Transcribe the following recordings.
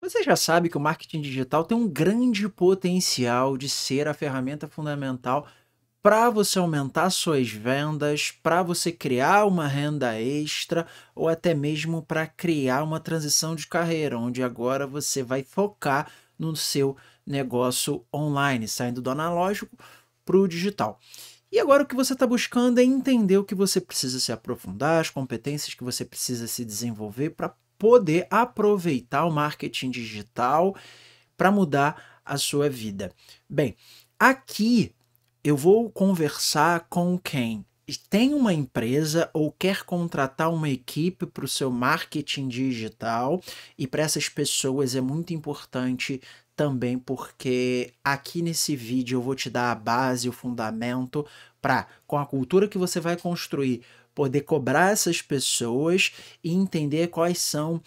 Você já sabe que o marketing digital tem um grande potencial de ser a ferramenta fundamental para você aumentar suas vendas, para você criar uma renda extra ou até mesmo para criar uma transição de carreira, onde agora você vai focar no seu negócio online, saindo do analógico para o digital. E agora o que você está buscando é entender o que você precisa se aprofundar, as competências que você precisa se desenvolver para poder aproveitar o marketing digital para mudar a sua vida. Bem, aqui eu vou conversar com quem tem uma empresa ou quer contratar uma equipe para o seu marketing digital, e para essas pessoas é muito importante também, porque aqui nesse vídeo eu vou te dar a base, o fundamento para, com a cultura que você vai construir, poder cobrar essas pessoas e entender quais são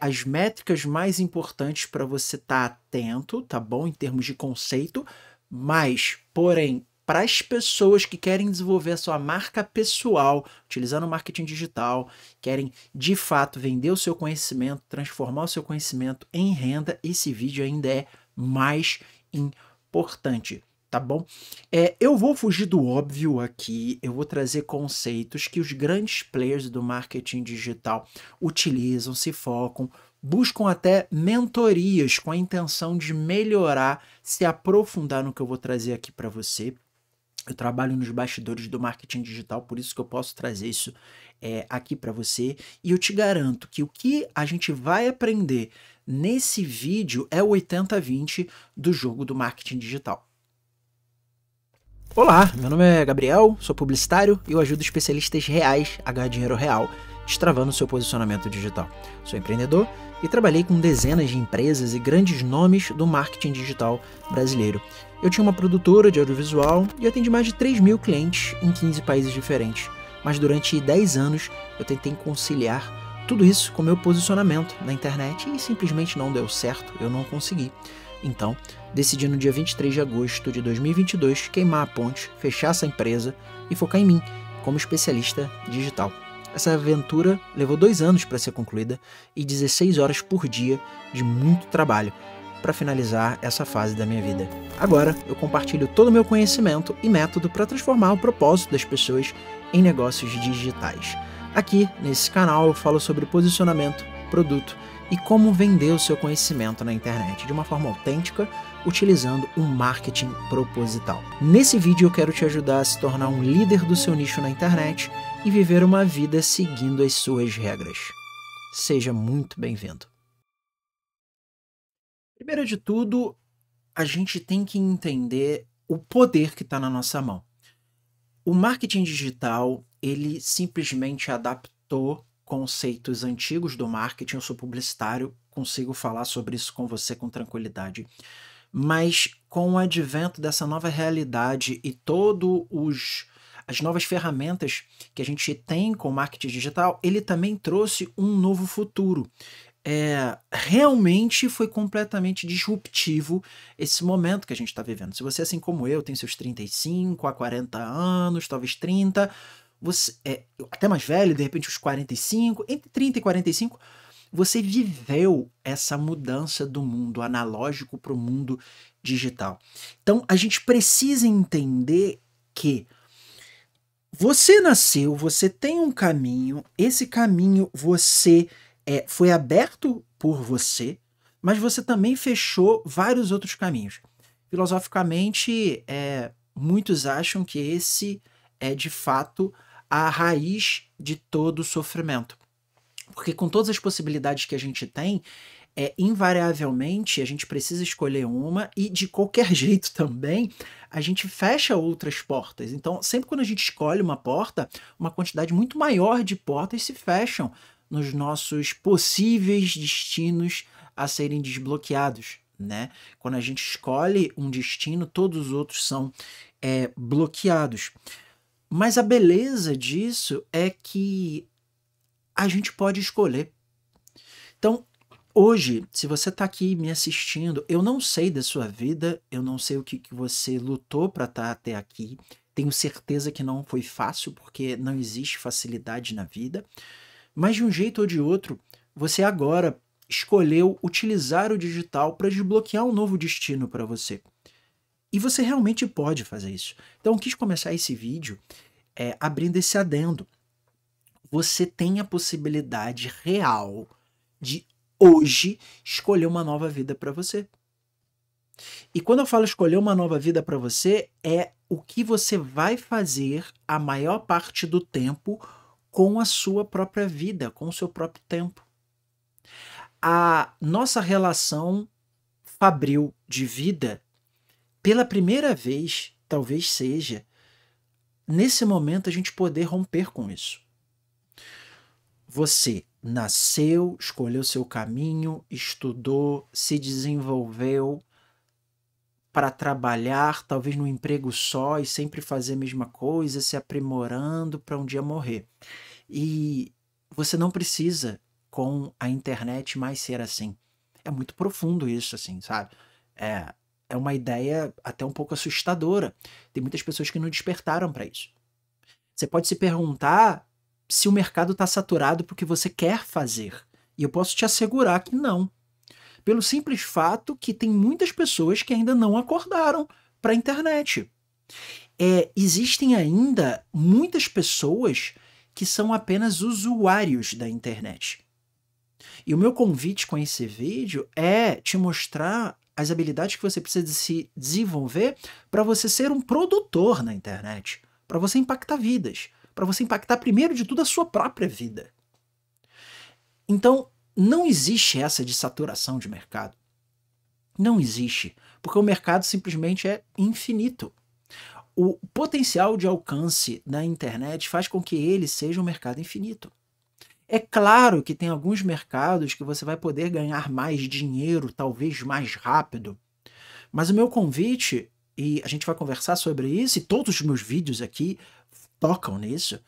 as métricas mais importantes para você estar atento, tá bom? Em termos de conceito, mas, porém, para as pessoas que querem desenvolver a sua marca pessoal, utilizando o marketing digital, querem de fato vender o seu conhecimento, transformar o seu conhecimento em renda, esse vídeo ainda é mais importante, tá bom? Eu vou fugir do óbvio aqui, eu vou trazer conceitos que os grandes players do marketing digital utilizam, se focam, buscam até mentorias com a intenção de melhorar, se aprofundar no que eu vou trazer aqui para você. Eu trabalho nos bastidores do marketing digital, por isso que eu posso trazer isso aqui para você. E eu te garanto que o que a gente vai aprender nesse vídeo é o 80-20 do jogo do marketing digital. Olá, meu nome é Gabriel, sou publicitário e eu ajudo especialistas reais a ganhar dinheiro real, destravando seu posicionamento digital. Sou empreendedor e trabalhei com dezenas de empresas e grandes nomes do marketing digital brasileiro. Eu tinha uma produtora de audiovisual e atendi mais de 3.000 clientes em 15 países diferentes. Mas durante 10 anos eu tentei conciliar tudo isso com meu posicionamento na internet e simplesmente não deu certo, eu não consegui. Então, decidi no dia 23 de agosto de 2022 queimar a ponte, fechar essa empresa e focar em mim como especialista digital. Essa aventura levou 2 anos para ser concluída e 16 horas por dia de muito trabalho para finalizar essa fase da minha vida. Agora, eu compartilho todo o meu conhecimento e método para transformar o propósito das pessoas em negócios digitais. Aqui, nesse canal, eu falo sobre posicionamento, produto e como vender o seu conhecimento na internet de uma forma autêntica, utilizando um marketing proposital. Nesse vídeo eu quero te ajudar a se tornar um líder do seu nicho na internet e viver uma vida seguindo as suas regras. Seja muito bem-vindo. Primeiro de tudo, a gente tem que entender o poder que está na nossa mão. O marketing digital, ele simplesmente adaptou conceitos antigos do marketing. Eu sou publicitário, consigo falar sobre isso com você com tranquilidade. Mas com o advento dessa nova realidade e as novas ferramentas que a gente tem com o marketing digital, ele também trouxe um novo futuro. Realmente foi completamente disruptivo esse momento que a gente está vivendo. Se você, assim como eu, tem seus 35 a 40 anos, talvez 30, você até mais velho, de repente os 45, entre 30 e 45, você viveu essa mudança do mundo analógico para o mundo digital. Então, a gente precisa entender que você nasceu, você tem um caminho, esse caminho foi aberto por você, mas você também fechou vários outros caminhos. Filosoficamente, muitos acham que esse é de fato a raiz de todo o sofrimento. Porque com todas as possibilidades que a gente tem, invariavelmente a gente precisa escolher uma e de qualquer jeito também a gente fecha outras portas. Então, sempre quando a gente escolhe uma porta, uma quantidade muito maior de portas se fecham nos nossos possíveis destinos a serem desbloqueados, né? Quando a gente escolhe um destino, todos os outros são bloqueados. Mas a beleza disso é que a gente pode escolher. Então, hoje, se você está aqui me assistindo, eu não sei da sua vida, eu não sei o que você lutou para estar até aqui. Tenho certeza que não foi fácil, porque não existe facilidade na vida. Mas de um jeito ou de outro, você agora escolheu utilizar o digital para desbloquear um novo destino para você. E você realmente pode fazer isso. Então eu quis começar esse vídeo abrindo esse adendo. Você tem a possibilidade real de hoje escolher uma nova vida para você. E quando eu falo escolher uma nova vida para você, é o que você vai fazer a maior parte do tempo com a sua própria vida, com o seu próprio tempo. A nossa relação fabril de vida, pela primeira vez, talvez seja, nesse momento a gente poder romper com isso. Você nasceu, escolheu seu caminho, estudou, se desenvolveu para trabalhar, talvez num emprego só e sempre fazer a mesma coisa, se aprimorando para um dia morrer. E você não precisa, com a internet, mais ser assim. É muito profundo isso, assim, sabe? É uma ideia até um pouco assustadora. Tem muitas pessoas que não despertaram para isso. Você pode se perguntar se o mercado está saturado porque você quer fazer. E eu posso te assegurar que não. Pelo simples fato que tem muitas pessoas que ainda não acordaram para a internet. Existem ainda muitas pessoas que são apenas usuários da internet. E o meu convite com esse vídeo é te mostrar as habilidades que você precisa se desenvolver para você ser um produtor na internet, para você impactar vidas, para você impactar primeiro de tudo a sua própria vida. Então, não existe essa de saturação de mercado. Não existe, porque o mercado simplesmente é infinito. O potencial de alcance da internet faz com que ele seja um mercado infinito. É claro que tem alguns mercados que você vai poder ganhar mais dinheiro, talvez mais rápido, mas o meu convite, e a gente vai conversar sobre isso, e todos os meus vídeos aqui tocam nisso,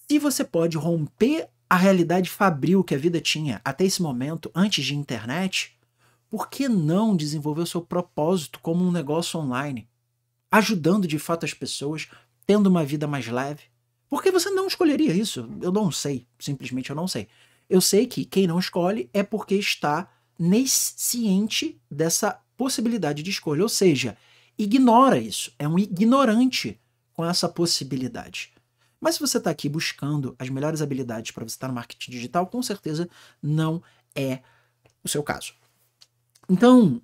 se você pode romper a realidade fabril que a vida tinha até esse momento, antes de internet, por que não desenvolver o seu propósito como um negócio online? Ajudando de fato as pessoas, tendo uma vida mais leve. Por que você não escolheria isso? Eu não sei, simplesmente eu não sei. Eu sei que quem não escolhe é porque está ciente dessa possibilidade de escolha, ou seja, ignora isso, é um ignorante com essa possibilidade. Mas se você está aqui buscando as melhores habilidades para você estar no marketing digital, com certeza não é o seu caso. Então,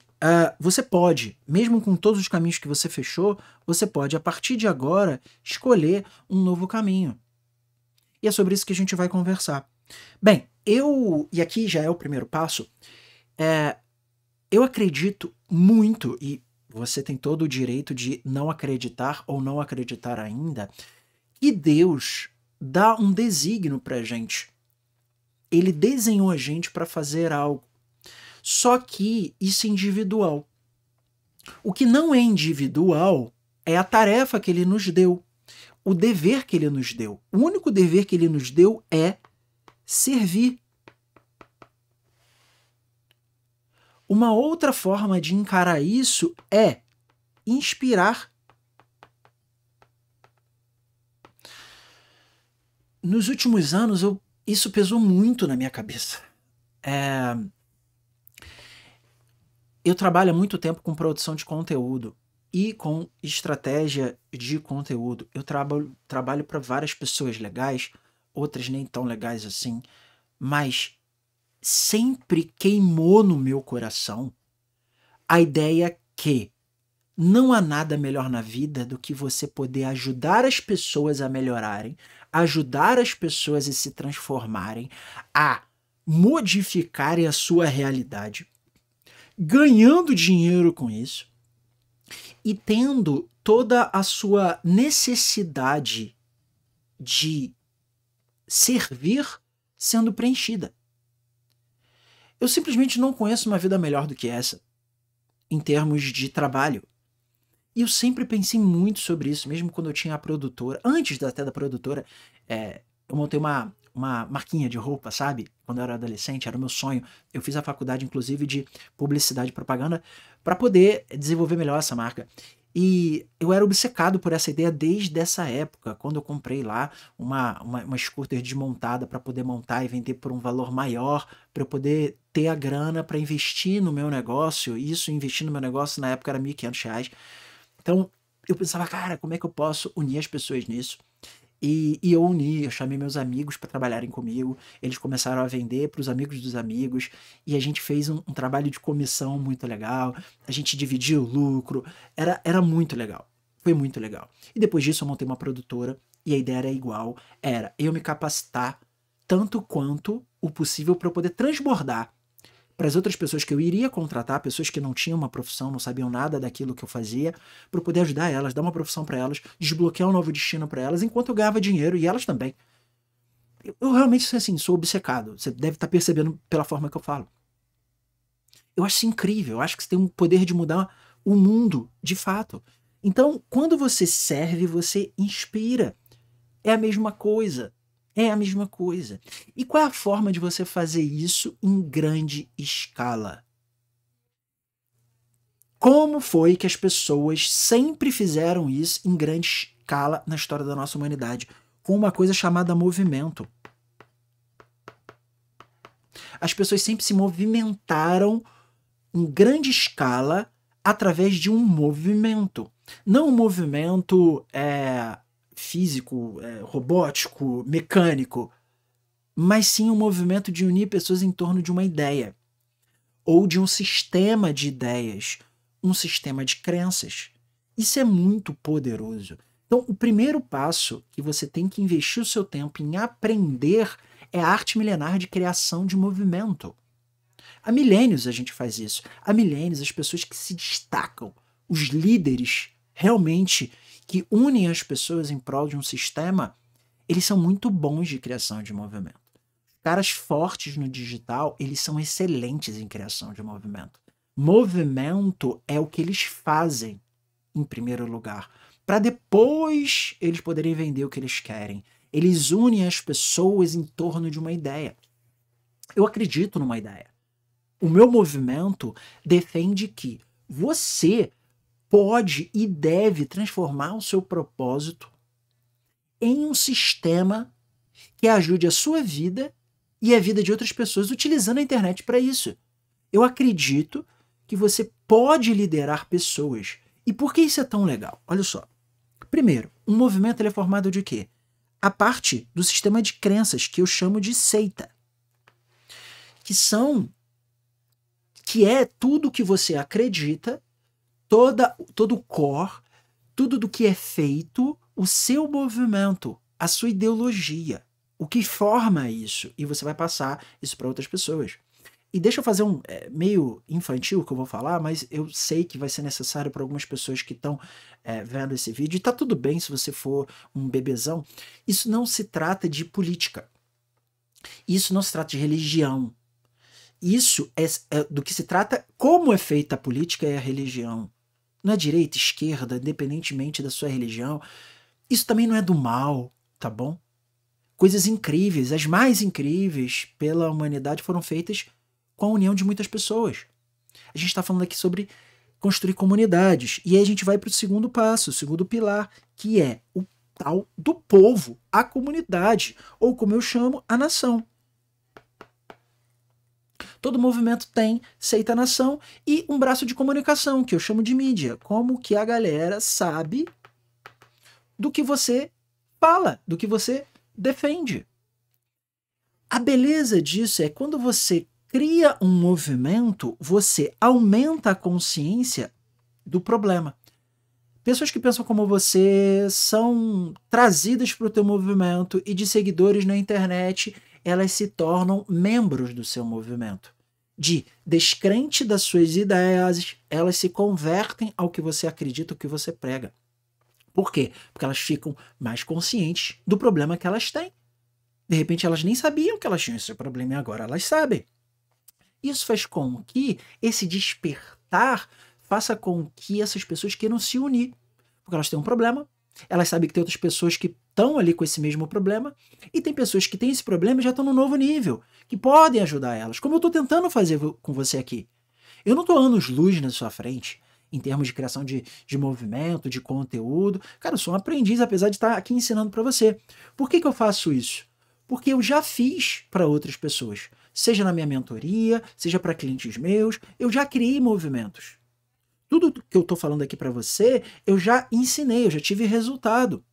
você pode, mesmo com todos os caminhos que você fechou, você pode, a partir de agora, escolher um novo caminho. E é sobre isso que a gente vai conversar. Bem, e aqui já é o primeiro passo, eu acredito muito, e você tem todo o direito de não acreditar ou não acreditar ainda, que Deus dá um desígnio pra gente. Ele desenhou a gente para fazer algo. Só que isso é individual. O que não é individual é a tarefa que ele nos deu, o dever que ele nos deu. O único dever que ele nos deu é servir. Uma outra forma de encarar isso é inspirar. Nos últimos anos, isso pesou muito na minha cabeça. Eu trabalho há muito tempo com produção de conteúdo e com estratégia de conteúdo. Eu trabalho para várias pessoas legais, outras nem tão legais assim, mas sempre queimou no meu coração a ideia que não há nada melhor na vida do que você poder ajudar as pessoas a melhorarem, ajudar as pessoas a se transformarem, a modificarem a sua realidade, ganhando dinheiro com isso e tendo toda a sua necessidade de servir sendo preenchida. Eu simplesmente não conheço uma vida melhor do que essa, em termos de trabalho. E eu sempre pensei muito sobre isso, mesmo quando eu tinha a produtora. Antes até da produtora, eu montei uma marquinha de roupa, sabe? Quando eu era adolescente, era o meu sonho. Eu fiz a faculdade, inclusive, de publicidade e propaganda para poder desenvolver melhor essa marca. E eu era obcecado por essa ideia desde essa época, quando eu comprei lá uma scooter desmontada para poder montar e vender por um valor maior, para eu poder ter a grana para investir no meu negócio. E isso, investir no meu negócio na época era R$ 1.500. Então eu pensava, cara, como é que eu posso unir as pessoas nisso? E eu uni, eu chamei meus amigos para trabalharem comigo, eles começaram a vender para os amigos dos amigos, e a gente fez um trabalho de comissão muito legal, a gente dividiu o lucro, era muito legal, foi muito legal. E depois disso eu montei uma produtora, e a ideia era igual, era eu me capacitar tanto quanto o possível para eu poder transbordar para as outras pessoas que eu iria contratar, pessoas que não tinham uma profissão, não sabiam nada daquilo que eu fazia, para eu poder ajudar elas, dar uma profissão para elas, desbloquear um novo destino para elas, enquanto eu ganhava dinheiro e elas também. Eu realmente, assim, sou obcecado. Você deve estar percebendo pela forma que eu falo. Eu acho isso incrível. Eu acho que você tem um poder de mudar o mundo, de fato. Então, quando você serve, você inspira. É a mesma coisa. É a mesma coisa. E qual é a forma de você fazer isso em grande escala? Como foi que as pessoas sempre fizeram isso em grande escala na história da nossa humanidade? Com uma coisa chamada movimento. As pessoas sempre se movimentaram em grande escala através de um movimento. Não um movimento físico, robótico, mecânico, mas sim um movimento de unir pessoas em torno de uma ideia, ou de um sistema de ideias, um sistema de crenças. Isso é muito poderoso. Então, o primeiro passo que você tem que investir o seu tempo em aprender é a arte milenar de criação de movimento. Há milênios a gente faz isso. Há milênios as pessoas que se destacam, os líderes realmente que unem as pessoas em prol de um sistema, eles são muito bons de criação de movimento. Caras fortes no digital, eles são excelentes em criação de movimento. Movimento é o que eles fazem, em primeiro lugar, para depois eles poderem vender o que eles querem. Eles unem as pessoas em torno de uma ideia. Eu acredito numa ideia. O meu movimento defende que você pode e deve transformar o seu propósito em um sistema que ajude a sua vida e a vida de outras pessoas utilizando a internet para isso. Eu acredito que você pode liderar pessoas. E por que isso é tão legal? Olha só. Primeiro, um movimento ele é formado de quê? A parte do sistema de crenças que eu chamo de seita. Que é tudo que você acredita, todo o core, tudo do que é feito, o seu movimento, a sua ideologia, o que forma isso, e você vai passar isso para outras pessoas. E deixa eu fazer um meio infantil que eu vou falar, mas eu sei que vai ser necessário para algumas pessoas que estão vendo esse vídeo, e tá tudo bem se você for um bebezão. Isso não se trata de política. Isso não se trata de religião. Isso é do que se trata como é feita a política e a religião. Não é direita, esquerda, independentemente da sua religião. Isso também não é do mal, tá bom? Coisas incríveis, as mais incríveis pela humanidade foram feitas com a união de muitas pessoas. A gente está falando aqui sobre construir comunidades. E aí a gente vai para o segundo passo, o segundo pilar, que é o tal do povo, a comunidade, ou como eu chamo, a nação. Todo movimento tem seita-nação e um braço de comunicação, que eu chamo de mídia. Como que a galera sabe do que você fala, do que você defende. A beleza disso é quando você cria um movimento, você aumenta a consciência do problema. Pessoas que pensam como você são trazidas para o teu movimento e de seguidores na internet, elas se tornam membros do seu movimento. De descrente das suas ideias, elas se convertem ao que você acredita, ao que você prega. Por quê? Porque elas ficam mais conscientes do problema que elas têm. De repente elas nem sabiam que elas tinham esse problema e agora elas sabem. Isso faz com que esse despertar faça com que essas pessoas queiram se unir. Porque elas têm um problema, elas sabem que tem outras pessoas que estão ali com esse mesmo problema, e tem pessoas que têm esse problema e já estão num novo nível, que podem ajudar elas, como eu estou tentando fazer com você aqui. Eu não estou anos-luz na sua frente, em termos de criação de movimento, de conteúdo. Cara, eu sou um aprendiz, apesar de estar aqui ensinando para você. Por que eu faço isso? Porque eu já fiz para outras pessoas. Seja na minha mentoria, seja para clientes meus, eu já criei movimentos. Tudo que eu estou falando aqui para você, eu já ensinei, eu já tive resultado.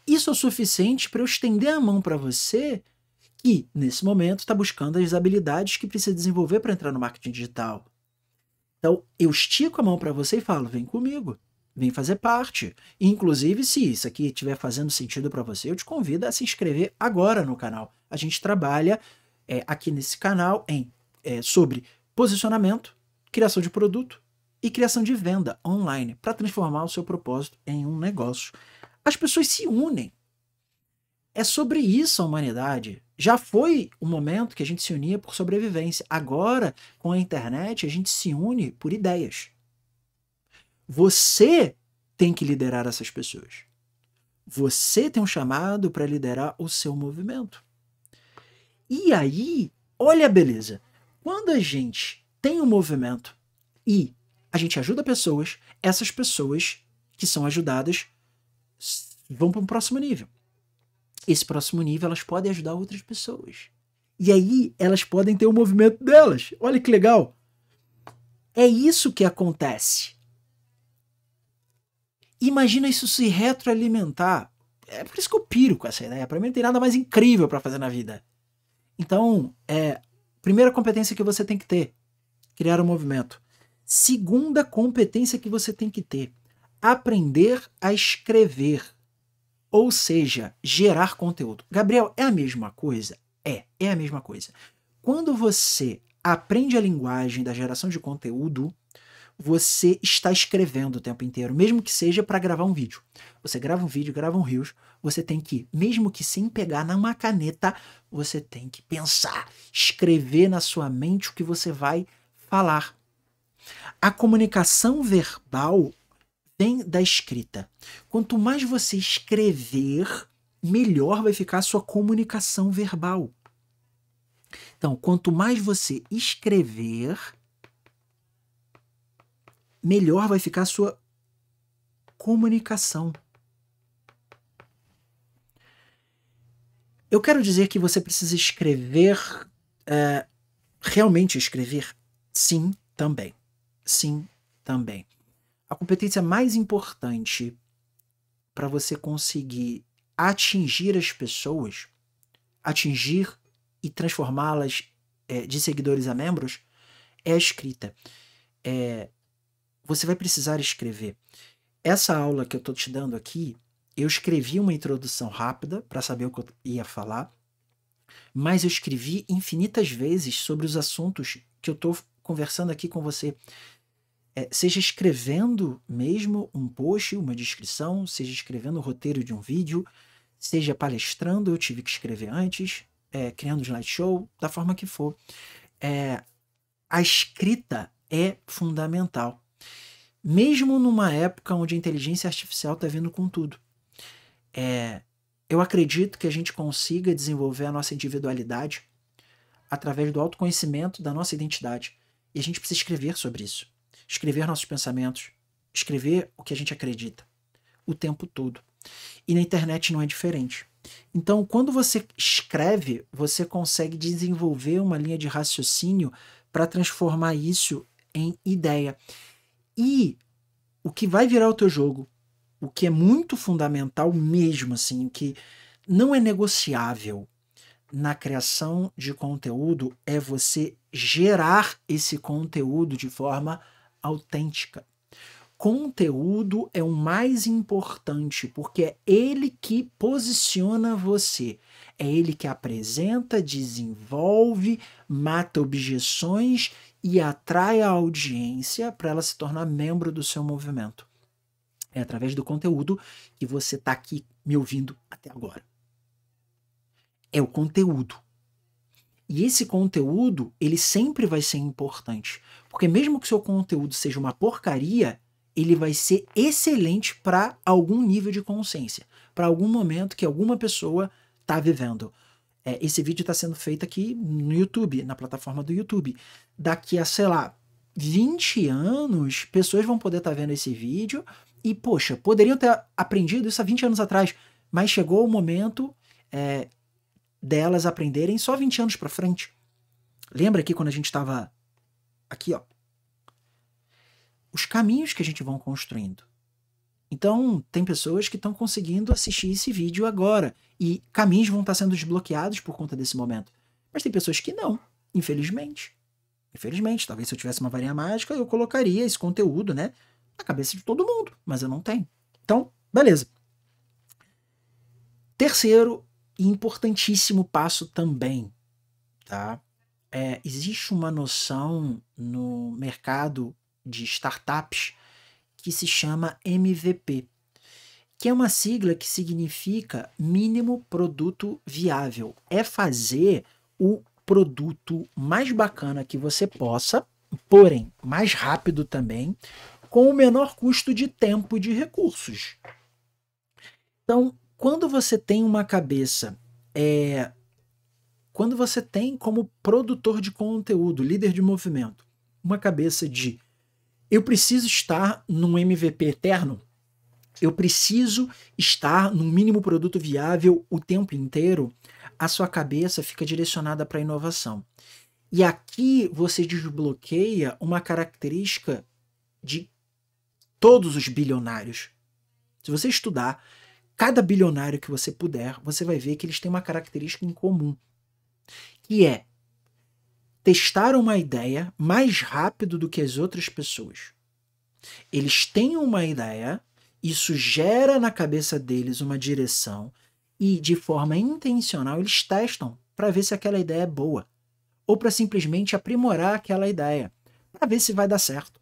Isso é o suficiente para eu estender a mão para você que, nesse momento, está buscando as habilidades que precisa desenvolver para entrar no marketing digital. Então, eu estico a mão para você e falo, vem comigo, vem fazer parte. Inclusive, se isso aqui estiver fazendo sentido para você, eu te convido a se inscrever agora no canal. A gente trabalha aqui nesse canal sobre posicionamento, criação de produto e criação de venda online para transformar o seu propósito em um negócio. As pessoas se unem. É sobre isso a humanidade. Já foi o momento que a gente se unia por sobrevivência. Agora, com a internet, a gente se une por ideias. Você tem que liderar essas pessoas. Você tem um chamado para liderar o seu movimento. E aí, olha a beleza. Quando a gente tem um movimento e a gente ajuda pessoas, essas pessoas que são ajudadas vão para um próximo nível. Esse próximo nível elas podem ajudar outras pessoas. E aí elas podem ter o movimento delas. Olha que legal. É isso que acontece. Imagina isso se retroalimentar. É por isso que eu piro com essa ideia. Para mim não tem nada mais incrível para fazer na vida. Então, primeira competência que você tem que ter, criar um movimento. Segunda competência que você tem que ter, aprender a escrever. Ou seja, gerar conteúdo. Gabriel, é a mesma coisa? É a mesma coisa. Quando você aprende a linguagem da geração de conteúdo, você está escrevendo o tempo inteiro, mesmo que seja para gravar um vídeo. Você grava um vídeo, grava um Reels, você tem que, mesmo que sem pegar numa caneta, você tem que pensar, escrever na sua mente o que você vai falar. A comunicação verbal vem da escrita. Quanto mais você escrever, melhor vai ficar a sua comunicação verbal. Então, quanto mais você escrever, melhor vai ficar a sua comunicação. Eu quero dizer que você precisa escrever, realmente escrever? Sim, também. Sim, também. A competência mais importante para você conseguir atingir as pessoas, atingir e transformá-las de seguidores a membros, é a escrita. Você vai precisar escrever. Essa aula que eu estou te dando aqui, eu escrevi uma introdução rápida para saber o que eu ia falar, mas eu escrevi infinitas vezes sobre os assuntos que eu estou conversando aqui com você. Seja escrevendo mesmo um post, uma descrição, seja escrevendo o roteiro de um vídeo, seja palestrando, eu tive que escrever antes, criando um slideshow, da forma que for. A escrita é fundamental. Mesmo numa época onde a inteligência artificial está vindo com tudo. Eu acredito que a gente consiga desenvolver a nossa individualidade através do autoconhecimento da nossa identidade. E a gente precisa escrever sobre isso. Escrever nossos pensamentos, escrever o que a gente acredita, o tempo todo. E na internet não é diferente. Então, quando você escreve, você consegue desenvolver uma linha de raciocínio para transformar isso em ideia. E o que vai virar o teu jogo, o que é muito fundamental mesmo, assim, que não é negociável na criação de conteúdo, é você gerar esse conteúdo de forma autêntica. Conteúdo é o mais importante, porque é ele que posiciona você. É ele que apresenta, desenvolve, mata objeções e atrai a audiência para ela se tornar membro do seu movimento. É através do conteúdo que você está aqui me ouvindo até agora. É o conteúdo. E esse conteúdo, ele sempre vai ser importante. Porque mesmo que o seu conteúdo seja uma porcaria, ele vai ser excelente para algum nível de consciência. Para algum momento que alguma pessoa está vivendo. Esse vídeo está sendo feito aqui no YouTube, na plataforma do YouTube. Daqui a, sei lá, 20 anos, pessoas vão poder estar vendo esse vídeo e, poxa, poderiam ter aprendido isso há 20 anos atrás, mas chegou o momento delas aprenderem só 20 anos para frente. Lembra aqui quando a gente estava aqui, ó, os caminhos que a gente vão construindo. Então, tem pessoas que estão conseguindo assistir esse vídeo agora e caminhos vão estar sendo desbloqueados por conta desse momento. Mas tem pessoas que não, infelizmente. Infelizmente, talvez se eu tivesse uma varinha mágica, eu colocaria esse conteúdo, né, na cabeça de todo mundo, mas eu não tenho. Então, beleza. Terceiro e importantíssimo passo também, tá? Existe uma noção no mercado de startups que se chama MVP, que é uma sigla que significa mínimo produto viável. É fazer o produto mais bacana que você possa, porém mais rápido também, com o menor custo de tempo e de recursos. Então, quando você tem uma cabeça, quando você tem como produtor de conteúdo, líder de movimento, uma cabeça de eu preciso estar num MVP eterno, eu preciso estar no mínimo produto viável o tempo inteiro, a sua cabeça fica direcionada para a inovação. E aqui você desbloqueia uma característica de todos os bilionários. Se você estudar cada bilionário que você puder, você vai ver que eles têm uma característica em comum, que é testar uma ideia mais rápido do que as outras pessoas. Eles têm uma ideia, isso gera na cabeça deles uma direção e, de forma intencional, eles testam para ver se aquela ideia é boa ou para simplesmente aprimorar aquela ideia, para ver se vai dar certo.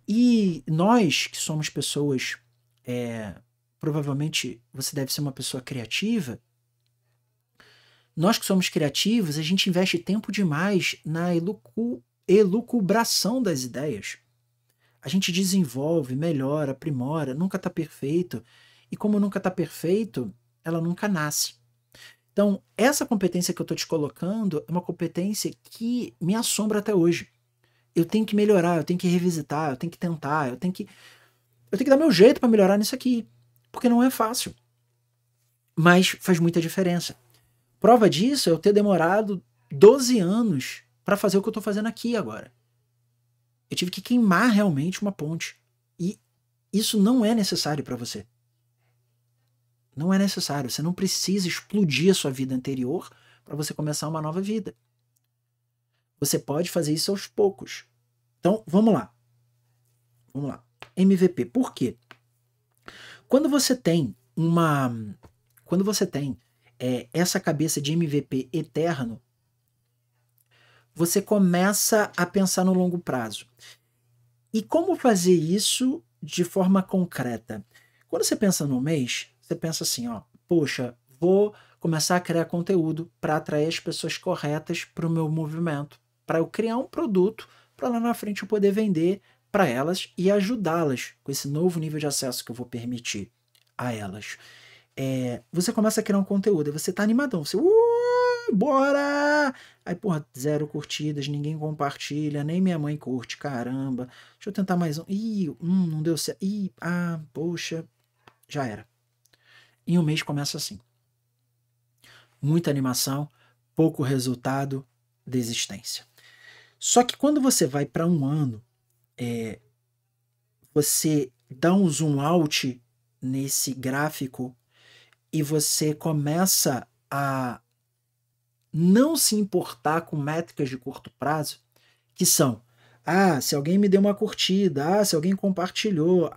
E nós, que somos pessoas, provavelmente você deve ser uma pessoa criativa, nós que somos criativos, a gente investe tempo demais na elucubração das ideias. A gente desenvolve, melhora, aprimora, nunca está perfeito. E como nunca está perfeito, ela nunca nasce. Então, essa competência que eu estou te colocando é uma competência que me assombra até hoje. Eu tenho que melhorar, eu tenho que revisitar, eu tenho que tentar, eu tenho que dar meu jeito para melhorar nisso aqui. Porque não é fácil. Mas faz muita diferença. Prova disso é eu ter demorado 12 anos para fazer o que eu estou fazendo aqui agora. Eu tive que queimar realmente uma ponte. E isso não é necessário para você. Não é necessário. Você não precisa explodir a sua vida anterior para você começar uma nova vida. Você pode fazer isso aos poucos. Então, vamos lá. Vamos lá. MVP. Por quê? Quando você tem essa cabeça de MVP eterno, você começa a pensar no longo prazo. E como fazer isso de forma concreta? Quando você pensa no mês, você pensa assim, ó, poxa, vou começar a criar conteúdo para atrair as pessoas corretas para o meu movimento, para eu criar um produto para lá na frente eu poder vender para elas e ajudá-las com esse novo nível de acesso que eu vou permitir a elas. Você começa a criar um conteúdo, e você tá animadão, você, bora! Aí, porra, 0 curtidas, ninguém compartilha, nem minha mãe curte, caramba. Deixa eu tentar mais um. Não deu certo. Poxa, já era. Em um mês começa assim. Muita animação, pouco resultado, desistência. Só que quando você vai para um ano, você dá um zoom out nesse gráfico e você começa a não se importar com métricas de curto prazo, que são, se alguém me deu uma curtida, se alguém compartilhou,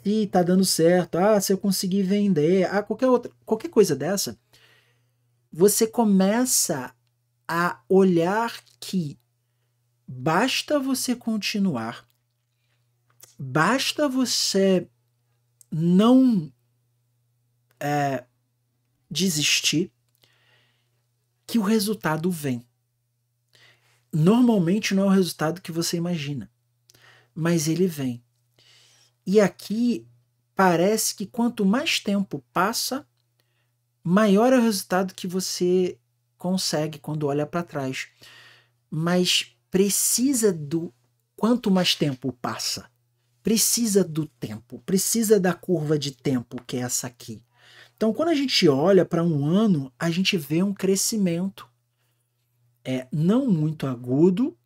se tá dando certo, se eu conseguir vender, qualquer coisa dessa, você começa a olhar que basta você continuar, basta você não desistir, que o resultado vem. Normalmente não é o resultado que você imagina, mas ele vem. E aqui parece que quanto mais tempo passa, maior é o resultado que você consegue quando olha para trás. Mas precisa do quanto mais tempo passa, precisa do tempo, precisa da curva de tempo, que é essa aqui. Então, quando a gente olha para um ano, a gente vê um crescimento. Não muito agudo,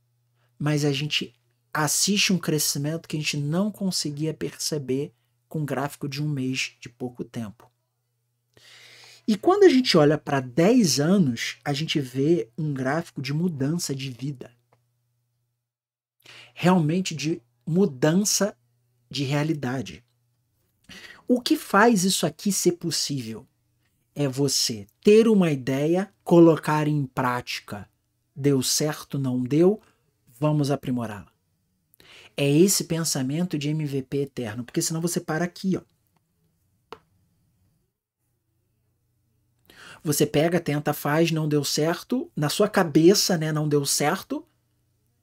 mas a gente assiste um crescimento que a gente não conseguia perceber com um gráfico de um mês de pouco tempo. E quando a gente olha para 10 anos, a gente vê um gráfico de mudança de vida. Realmente de mudança de realidade. O que faz isso aqui ser possível é você ter uma ideia, colocar em prática. Deu certo, não deu, vamos aprimorá-la. É esse pensamento de MVP eterno, porque senão você para aqui, ó. Você pega, tenta, faz, não deu certo, na sua cabeça, né, não deu certo,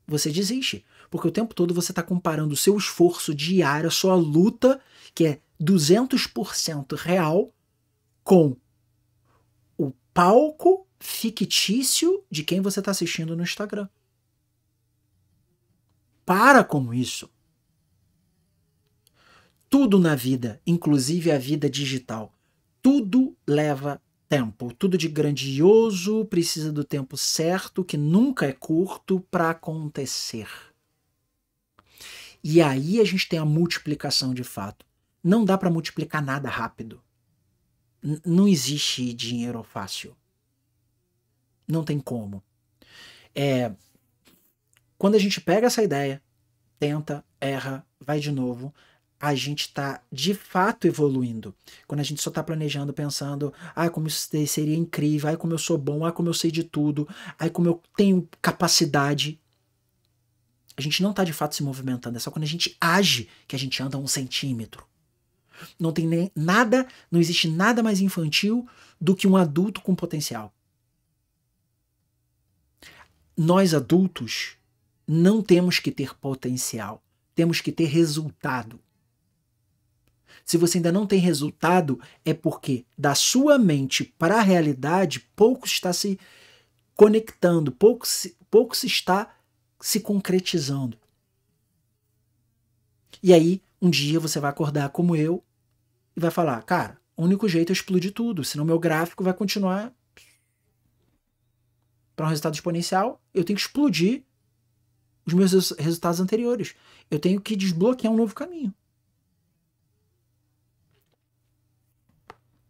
você desiste. Porque o tempo todo você está comparando o seu esforço diário, a sua luta, que é 200% real, com o palco fictício de quem você está assistindo no Instagram. Para com isso. Tudo na vida, inclusive a vida digital, tudo leva tempo. Tudo de grandioso precisa do tempo certo, que nunca é curto, para acontecer. E aí a gente tem a multiplicação de fato. Não dá para multiplicar nada rápido. Não existe dinheiro fácil. Não tem como. Quando a gente pega essa ideia, tenta, erra, vai de novo, a gente está de fato evoluindo. Quando a gente só está planejando, pensando, como isso seria incrível, como eu sou bom, como eu sei de tudo, como eu tenho capacidade, a gente não está de fato se movimentando. É só quando a gente age que a gente anda 1 centímetro. Não tem nem nada, não existe nada mais infantil do que um adulto com potencial. Nós adultos não temos que ter potencial, temos que ter resultado. Se você ainda não tem resultado, é porque da sua mente para a realidade pouco está se conectando, pouco se está se concretizando. E aí, um dia você vai acordar como eu e vai falar, cara, o único jeito é explodir tudo, senão meu gráfico vai continuar para um resultado exponencial, eu tenho que explodir os meus resultados anteriores. Eu tenho que desbloquear um novo caminho.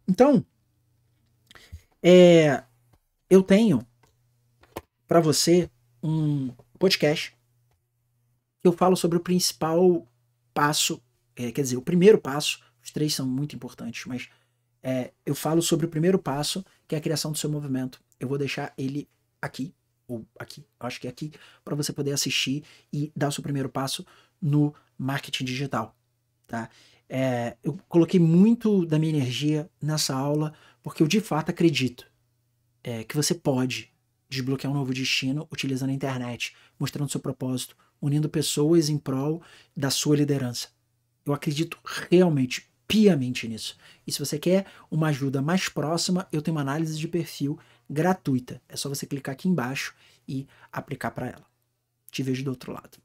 Então, eu tenho para você um podcast que eu falo sobre o principal passo, quer dizer, o primeiro passo, os 3 são muito importantes, mas eu falo sobre o primeiro passo, que é a criação do seu movimento. Eu vou deixar ele aqui, ou aqui, acho que é aqui, para você poder assistir e dar o seu primeiro passo no marketing digital, tá? Eu coloquei muito da minha energia nessa aula, porque eu de fato acredito que você pode desbloquear um novo destino utilizando a internet, mostrando seu propósito, unindo pessoas em prol da sua liderança. Eu acredito realmente, piamente nisso. E se você quer uma ajuda mais próxima, eu tenho uma análise de perfil gratuita. É só você clicar aqui embaixo e aplicar para ela. Te vejo do outro lado.